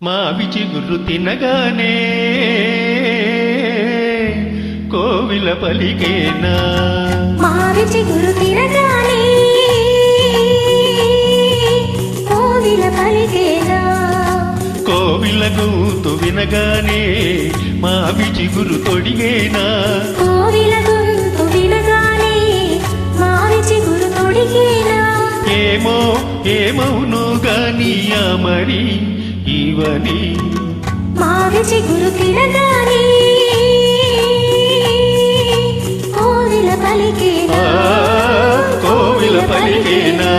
మావి చిగురు తినగానే కోవిల పలికేనా మావి చిగురు తినగానే కోవిల పలికేనా కోవిల గూతు వినగానే మావి చిగురు తొడిగేనా కోవిల గొంతు వినగానే మావి చిగురు తొడిగేనా ఏమో ఏమవును గాని మరి ఇవని మావి చిగురు తినగానే కోవిల పలికేనా కోవిల పలికేనా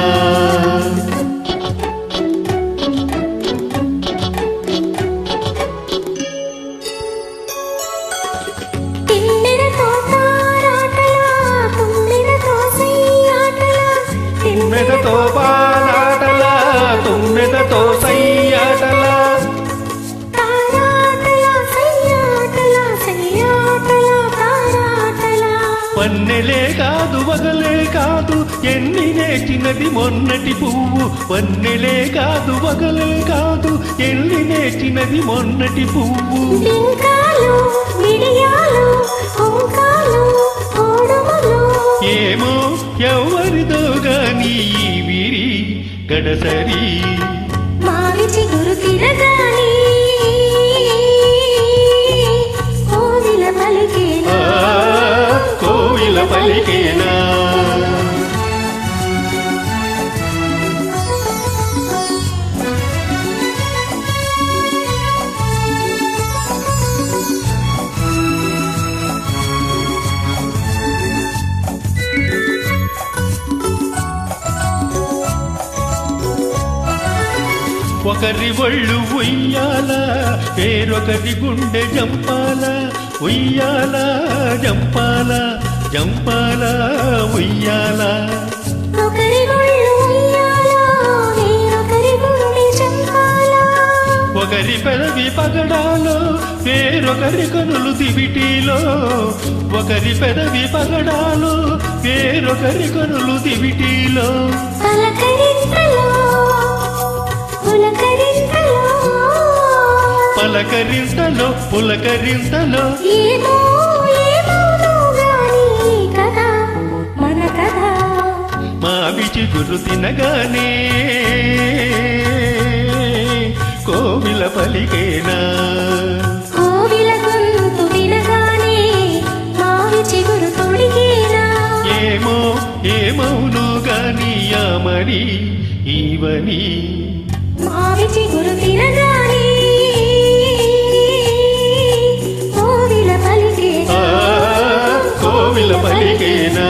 తుమ్మెదతో బాలాటలా తుమ్మెదతో సయ్యాటలా వన్నెలే కాదు వగలే కాదు ఎన్ని నేర్చినది మొన్నటి పువ్వు వన్నెలే కాదు వగలే కాదు ఎన్ని నేర్చినది మొన్నటి పువ్వు ఏమో ఎవరిదో గాని ఈ విరి గడసరి మావి చిగురు తినగానే కోవిల పలికేనా కోవిల పలికేనా ఒకరి ఒళ్ళు ఉయ్యాల వేరొకరి గుండె జంపాల ఉయ్యాల జంపాల జంపాల ఉయ్యాల ఒకరి పెదవి పగడాలో వేరొకరి కనులు దివిటీలో ఒకరి పెదవి పగడాలో వేరొకరి కనులు దివిటీలో పలకరింతలో పులకరింతలో మావి చిగురు తినగానే కోవిల పలికేనా కోవిల గొంతు వినగానే మావి చిగురు తొడిగేనా ఏమో ఏమవును గాని మరి ఇవని మావి చిగురు తినగానే కోవిల పలికేనా కోవిల పలికేనా